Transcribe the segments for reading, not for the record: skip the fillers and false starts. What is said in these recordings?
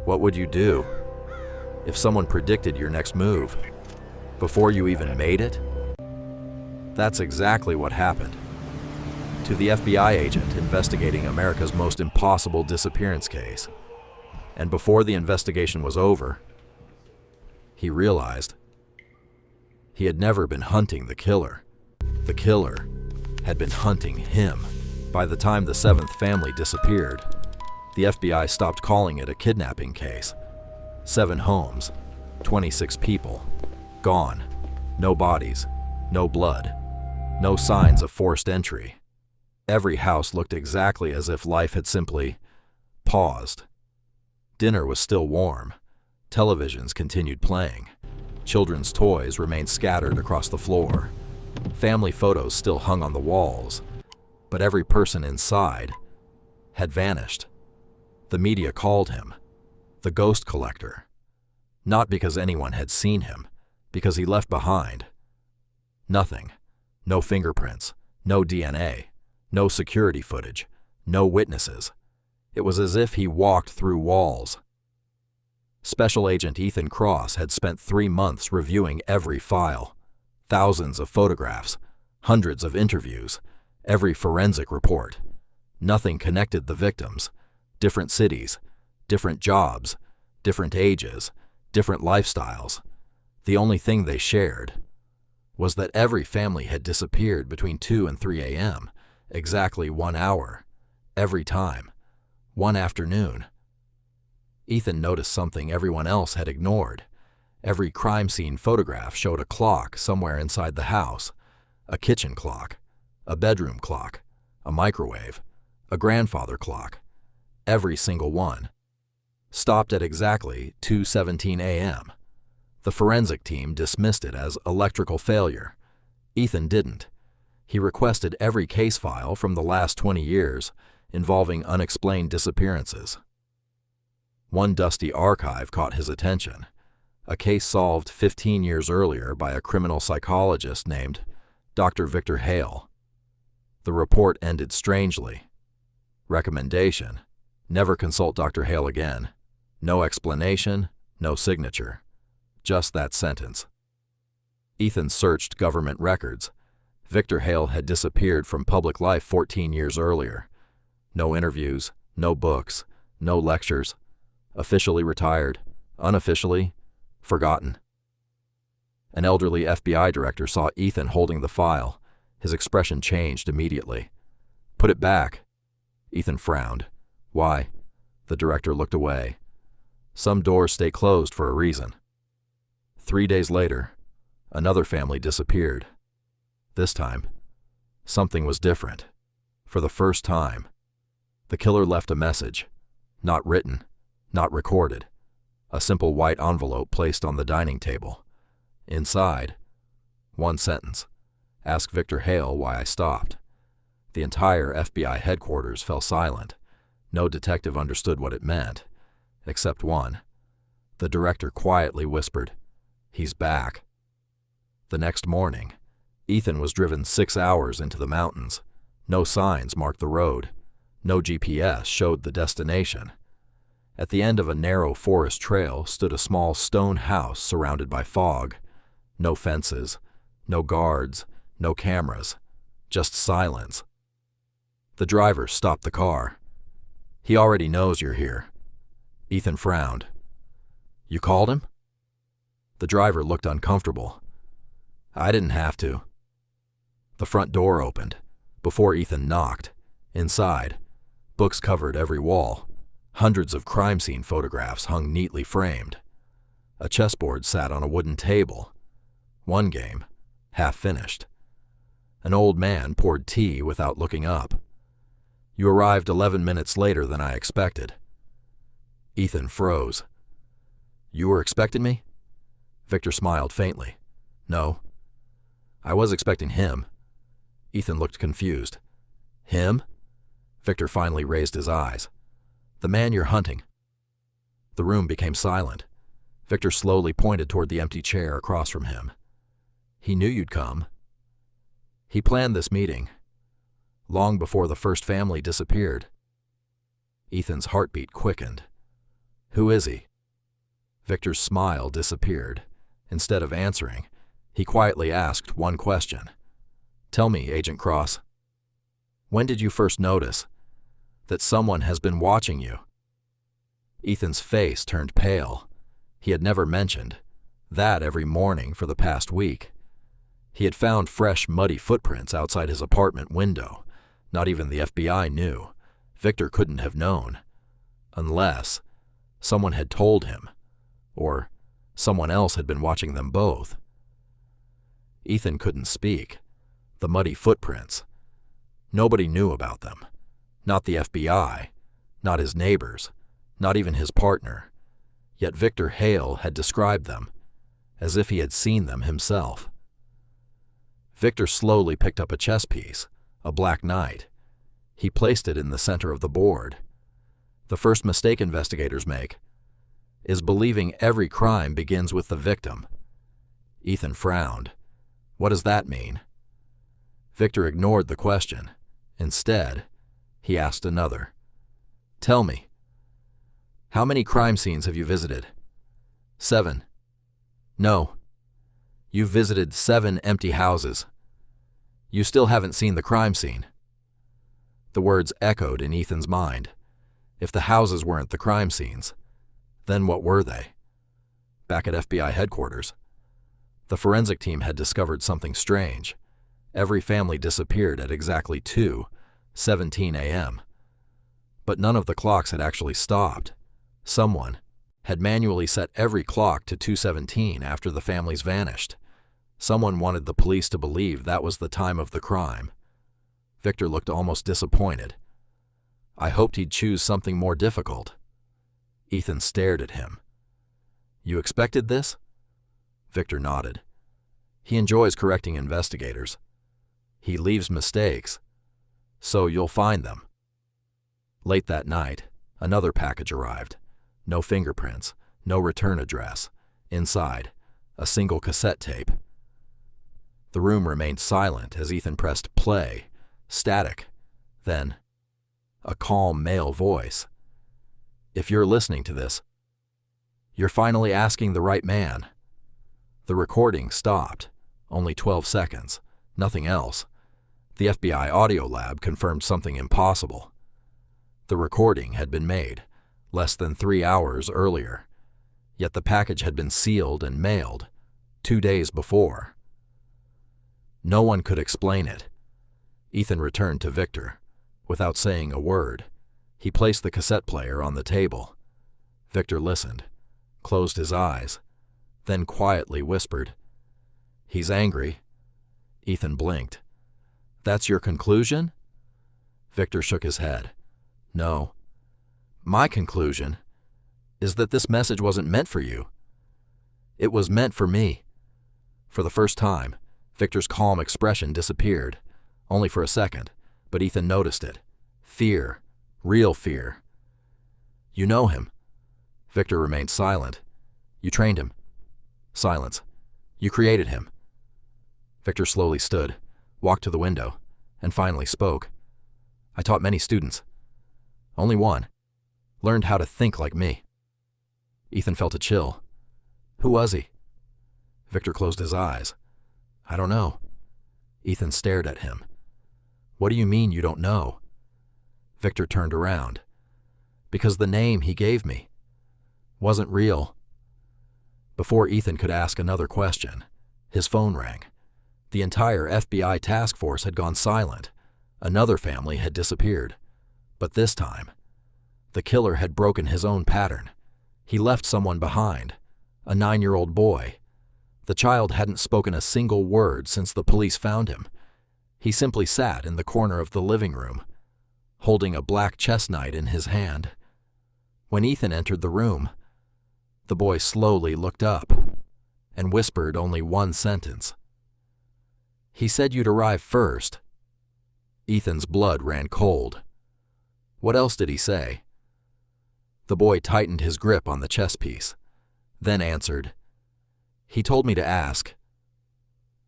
What would you do if someone predicted your next move before you even made it? That's exactly what happened to the FBI agent investigating America's most impossible disappearance case. And before the investigation was over, he realized he had never been hunting the killer. The killer had been hunting him. By the time the seventh family disappeared, the FBI stopped calling it a kidnapping case. 7 homes, 26 people, gone. No bodies, no blood, no signs of forced entry. Every house looked exactly as if life had simply paused. Dinner was still warm. Televisions continued playing. Children's toys remained scattered across the floor. Family photos still hung on the walls, but every person inside had vanished. The media called him the ghost collector, not because anyone had seen him, because he left behind nothing. No fingerprints, no DNA, no security footage, no witnesses. It was as if he walked through walls. Special Agent Ethan Cross had spent 3 months reviewing every file, thousands of photographs, hundreds of interviews, every forensic report. Nothing connected the victims. Different cities, different jobs, different ages, different lifestyles. The only thing they shared was that every family had disappeared between 2 and 3 a.m., exactly 1 hour, every time, one afternoon. Ethan noticed something everyone else had ignored. Every crime scene photograph showed a clock somewhere inside the house, a kitchen clock, a bedroom clock, a microwave, a grandfather clock. Every single one stopped at exactly 2:17 a.m. The forensic team dismissed it as electrical failure. Ethan didn't. He requested every case file from the last 20 years involving unexplained disappearances. One dusty archive caught his attention, a case solved 15 years earlier by a criminal psychologist named Dr. Victor Hale. The report ended strangely. Recommendation: never consult Dr. Hale again. No explanation, no signature. Just that sentence. Ethan searched government records. Victor Hale had disappeared from public life 14 years earlier. No interviews, no books, no lectures. Officially retired, unofficially forgotten. An elderly FBI director saw Ethan holding the file. His expression changed immediately. "Put it back." Ethan frowned. "Why?" The director looked away. "Some doors stay closed for a reason." 3 days later, another family disappeared. This time, something was different. For the first time, the killer left a message, not written, not recorded. A simple white envelope placed on the dining table. Inside, one sentence: "Ask Victor Hale why I stopped." The entire FBI headquarters fell silent. No detective understood what it meant, except one. The director quietly whispered, "He's back." The next morning, Ethan was driven 6 hours into the mountains. No signs marked the road. No GPS showed the destination. At the end of a narrow forest trail stood a small stone house surrounded by fog. No fences, no guards, no cameras, just silence. The driver stopped the car. "He already knows you're here." Ethan frowned. "You called him?" The driver looked uncomfortable. "I didn't have to." The front door opened. Before Ethan knocked, inside, books covered every wall. Hundreds of crime scene photographs hung neatly framed. A chessboard sat on a wooden table. One game, half finished. An old man poured tea without looking up. "You arrived 11 minutes later than I expected." Ethan froze. "You were expecting me?" Victor smiled faintly. "No." "I was expecting him." Ethan looked confused. "Him?" Victor finally raised his eyes. "The man you're hunting." The room became silent. Victor slowly pointed toward the empty chair across from him. "He knew you'd come. He planned this meeting long before the first family disappeared." Ethan's heartbeat quickened. Who is he? Victor's smile disappeared. Instead of answering, he quietly asked one question. Tell me, Agent Cross, when did you first notice that someone has been watching you? Ethan's face turned pale. He had never mentioned that every morning for the past week. He had found fresh, muddy footprints outside his apartment window. Not even the FBI knew. Victor couldn't have known. Unless someone had told him, or someone else had been watching them both. Ethan couldn't speak. The muddy footprints. Nobody knew about them. Not the FBI, not his neighbors, not even his partner. Yet Victor Hale had described them, as if he had seen them himself. Victor slowly picked up a chess piece, a black knight. He placed it in the center of the board. The first mistake investigators make is believing every crime begins with the victim. Ethan frowned. What does that mean? Victor ignored the question. Instead, he asked another. Tell me, how many crime scenes have you visited? 7. No. You've visited 7 empty houses. You still haven't seen the crime scene. The words echoed in Ethan's mind. If the houses weren't the crime scenes, then what were they? Back at FBI headquarters, the forensic team had discovered something strange. Every family disappeared at exactly 2:17 a.m. But none of the clocks had actually stopped. Someone had manually set every clock to 2:17 after the families vanished. Someone wanted the police to believe that was the time of the crime. Victor looked almost disappointed. I hoped he'd choose something more difficult. Ethan stared at him. You expected this? Victor nodded. He enjoys correcting investigators. He leaves mistakes, so you'll find them. Late that night, another package arrived. No fingerprints, no return address. Inside, a single cassette tape. The room remained silent as Ethan pressed play. Static. Then, a calm male voice. If you're listening to this, you're finally asking the right man. The recording stopped. Only 12 seconds. Nothing else. The FBI audio lab confirmed something impossible. The recording had been made less than 3 hours earlier, yet the package had been sealed and mailed 2 days before. No one could explain it. Ethan returned to Victor. Without saying a word, he placed the cassette player on the table. Victor listened, closed his eyes, then quietly whispered, He's angry. Ethan blinked. That's your conclusion? Victor shook his head. No. My conclusion is that this message wasn't meant for you. It was meant for me. For the first time, Victor's calm expression disappeared, only for a second, but Ethan noticed it. Fear. Real fear. You know him. Victor remained silent. You trained him. Silence. You created him. Victor slowly stood, walked to the window, and finally spoke. I taught many students. Only one learned how to think like me. Ethan felt a chill. Who was he? Victor closed his eyes. I don't know. Ethan stared at him. What do you mean you don't know? Victor turned around. Because the name he gave me wasn't real. Before Ethan could ask another question, his phone rang. The entire FBI task force had gone silent. Another family had disappeared. But this time, the killer had broken his own pattern. He left someone behind, a 9-year-old boy. The child hadn't spoken a single word since the police found him. He simply sat in the corner of the living room, holding a black chess knight in his hand. When Ethan entered the room, the boy slowly looked up and whispered only one sentence. He said you'd arrive first. Ethan's blood ran cold. What else did he say? The boy tightened his grip on the chess piece, then answered, He told me to ask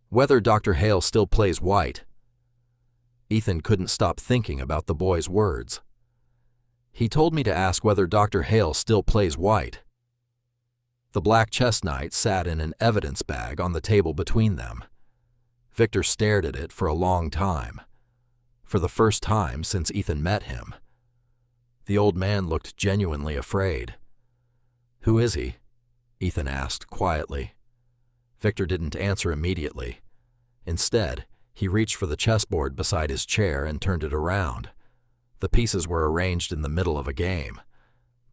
whether Dr. Hale still plays white. Ethan couldn't stop thinking about the boy's words. He told me to ask whether Dr. Hale still plays white. The black chess knight sat in an evidence bag on the table between them. Victor stared at it for a long time, for the first time since Ethan met him. The old man looked genuinely afraid. "Who is he?" Ethan asked quietly. Victor didn't answer immediately. Instead, he reached for the chessboard beside his chair and turned it around. The pieces were arranged in the middle of a game.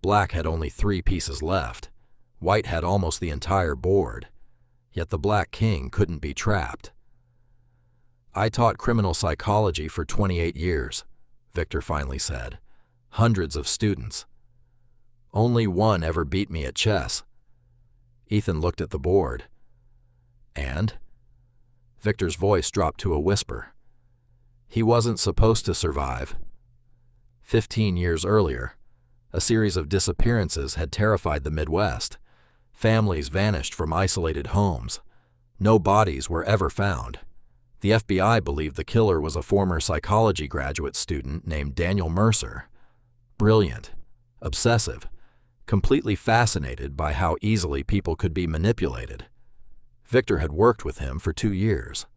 Black had only 3 pieces left. White had almost the entire board. Yet the black king couldn't be trapped. "I taught criminal psychology for 28 years, Victor finally said. "Hundreds of students. Only one ever beat me at chess." Ethan looked at the board. "And?" Victor's voice dropped to a whisper. "He wasn't supposed to survive." 15 years earlier, a series of disappearances had terrified the Midwest. Families vanished from isolated homes. No bodies were ever found. The FBI believed the killer was a former psychology graduate student named Daniel Mercer. Brilliant, obsessive, completely fascinated by how easily people could be manipulated. Victor had worked with him for 2 years.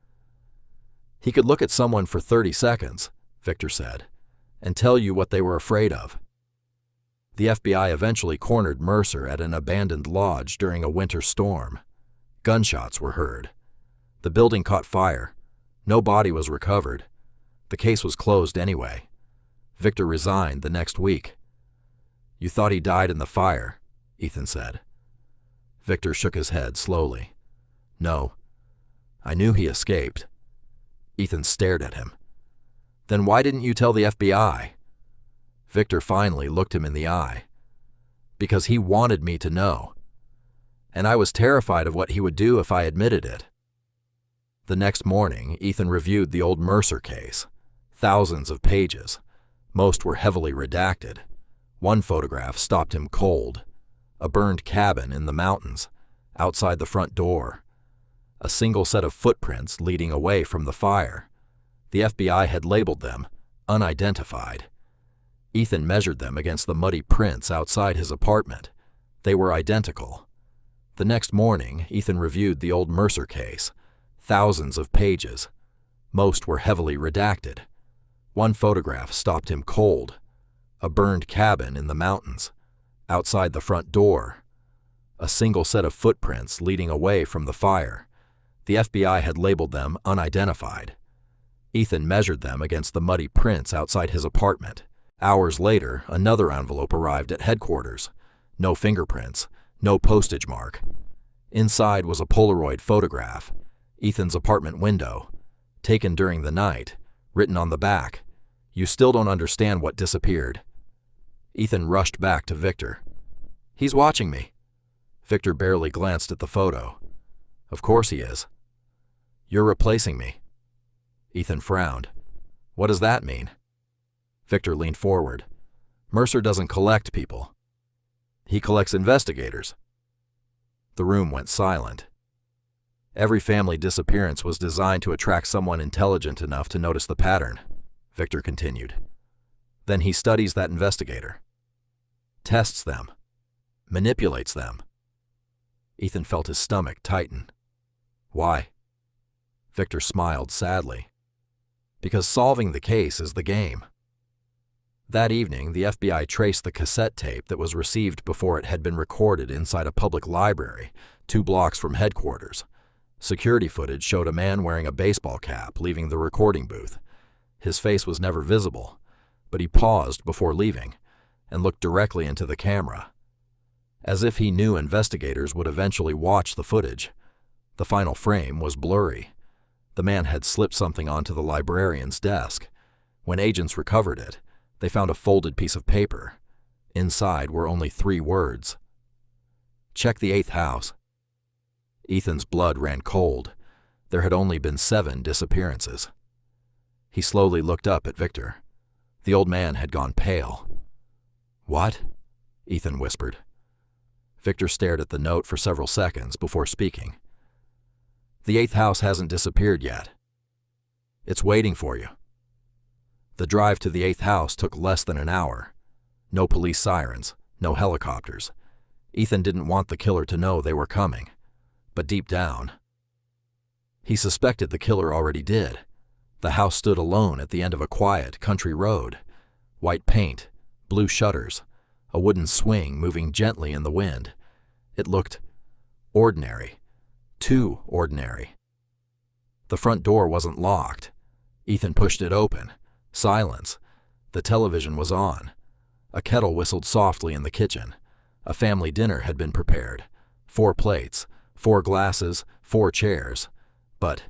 "He could look at someone for 30 seconds, Victor said, "and tell you what they were afraid of." The FBI eventually cornered Mercer at an abandoned lodge during a winter storm. Gunshots were heard. The building caught fire. No body was recovered. The case was closed anyway. Victor resigned the next week. "You thought he died in the fire," Ethan said. Victor shook his head slowly. "No. I knew he escaped." Ethan stared at him. "Then why didn't you tell the FBI?" Victor finally looked him in the eye. "Because he wanted me to know. And I was terrified of what he would do if I admitted it." The next morning, Ethan reviewed the old Mercer case. Thousands of pages. Most were heavily redacted. One photograph stopped him cold. A burned cabin in the mountains, outside the front door. A single set of footprints leading away from the fire. The FBI had labeled them unidentified. Ethan measured them against the muddy prints outside his apartment. They were identical. The next morning, Ethan reviewed the old Mercer case. Thousands of pages. Most were heavily redacted. One photograph stopped him cold. A burned cabin in the mountains, outside the front door. A single set of footprints leading away from the fire. The FBI had labeled them unidentified. Ethan measured them against the muddy prints outside his apartment. Hours later, another envelope arrived at headquarters. No fingerprints, no postage mark. Inside was a Polaroid photograph. Ethan's apartment window, taken during the night, written on the back, "You still don't understand what disappeared." Ethan rushed back to Victor. "He's watching me." Victor barely glanced at the photo. "Of course he is." "You're replacing me." Ethan frowned. "What does that mean?" Victor leaned forward. "Mercer doesn't collect people. He collects investigators." The room went silent. "Every family disappearance was designed to attract someone intelligent enough to notice the pattern," Victor continued. "Then he studies that investigator. Tests them. Manipulates them." Ethan felt his stomach tighten. "Why?" Victor smiled sadly. "Because solving the case is the game." That evening, the FBI traced the cassette tape that was received before it had been recorded inside a public library, 2 blocks from headquarters. Security footage showed a man wearing a baseball cap leaving the recording booth. His face was never visible, but he paused before leaving and looked directly into the camera. As if he knew investigators would eventually watch the footage. The final frame was blurry. The man had slipped something onto the librarian's desk. When agents recovered it, they found a folded piece of paper. Inside were only 3 words. "Check the 8th house." Ethan's blood ran cold. There had only been 7 disappearances. He slowly looked up at Victor. The old man had gone pale. "What?" Ethan whispered. Victor stared at the note for several seconds before speaking. "The 8th house hasn't disappeared yet. It's waiting for you." The drive to the 8th house took less than an hour. No police sirens, no helicopters. Ethan didn't want the killer to know they were coming, but deep down, he suspected the killer already did. The house stood alone at the end of a quiet country road. White paint, blue shutters, a wooden swing moving gently in the wind. It looked ordinary, too ordinary. The front door wasn't locked. Ethan pushed it open. Silence. The television was on. A kettle whistled softly in the kitchen. A family dinner had been prepared. 4 plates, 4 glasses, 4 chairs. But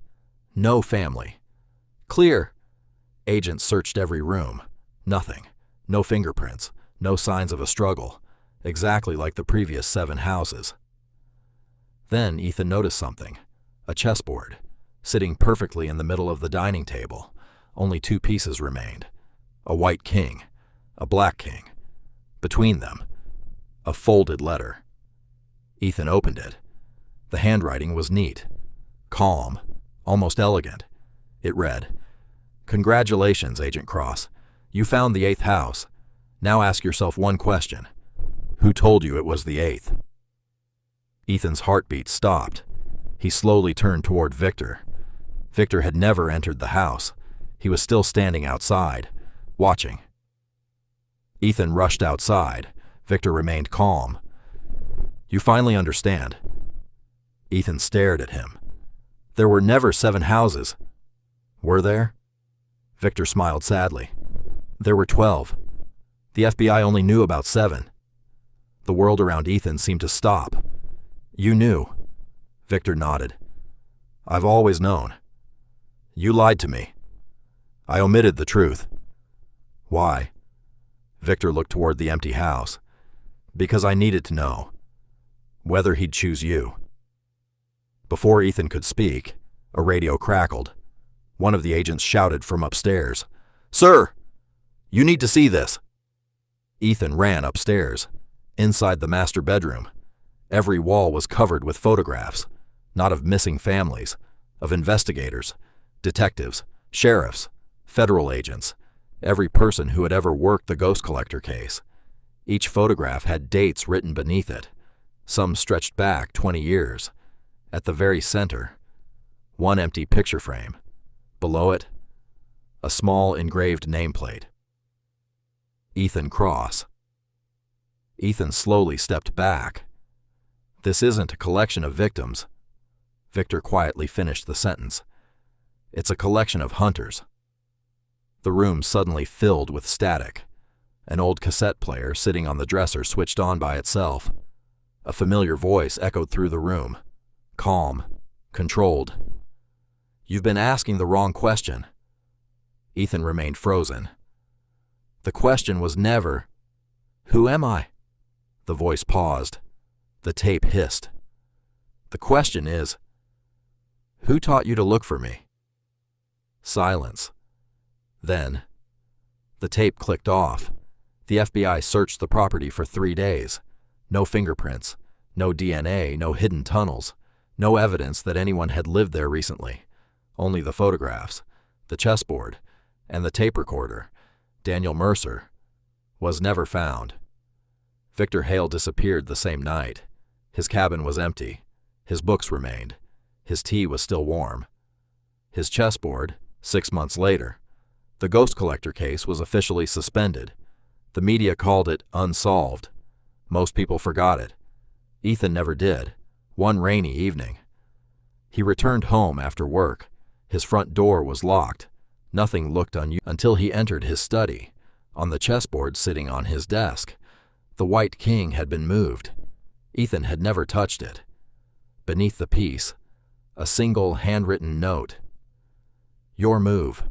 no family. Clear. Agents searched every room. Nothing. No fingerprints. No signs of a struggle. Exactly like the previous 7 houses. Then Ethan noticed something. A chessboard. Sitting perfectly in the middle of the dining table. Only 2 pieces remained. A white king. A black king. Between them, a folded letter. Ethan opened it. The handwriting was neat, calm, almost elegant. It read, "Congratulations, Agent Cross. You found the 8th house. Now ask yourself one question. Who told you it was the 8th? Ethan's heartbeat stopped. He slowly turned toward Victor. Victor had never entered the house. He was still standing outside, watching. Ethan rushed outside. Victor remained calm. "You finally understand." Ethan stared at him. "There were never 7 houses. Were there?" Victor smiled sadly. "There were 12. The FBI only knew about 7. The world around Ethan seemed to stop. "You knew." Victor nodded. "I've always known. You lied to me. I omitted the truth." "Why?" Victor looked toward the empty house. "Because I needed to know whether he'd choose you." Before Ethan could speak, a radio crackled. One of the agents shouted from upstairs, "Sir, you need to see this." Ethan ran upstairs. Inside the master bedroom, every wall was covered with photographs, not of missing families, of investigators, detectives, sheriffs, federal agents, every person who had ever worked the ghost collector case. Each photograph had dates written beneath it. Some stretched back 20 years. At the very center, one empty picture frame. Below it, a small engraved nameplate. Ethan Cross. Ethan slowly stepped back. "This isn't a collection of victims." Victor quietly finished the sentence. "It's a collection of hunters." The room suddenly filled with static. An old cassette player sitting on the dresser switched on by itself. A familiar voice echoed through the room. Calm, controlled. "You've been asking the wrong question." Ethan remained frozen. "The question was never, 'Who am I?'" The voice paused. The tape hissed. "The question is, 'Who taught you to look for me?'" Silence. Then, the tape clicked off. The FBI searched the property for 3 days. No fingerprints, no DNA, no hidden tunnels, no evidence that anyone had lived there recently. Only the photographs, the chessboard, and the tape recorder. Daniel Mercer was never found. Victor Hale disappeared the same night. His cabin was empty. His books remained. His tea was still warm. His chessboard, 6 months later. The ghost collector case was officially suspended. The media called it unsolved. Most people forgot it. Ethan never did. One rainy evening, he returned home after work. His front door was locked. Nothing looked unusual until he entered his study. On the chessboard sitting on his desk, the white king had been moved. Ethan had never touched it. Beneath the piece, a single handwritten note. "Your move.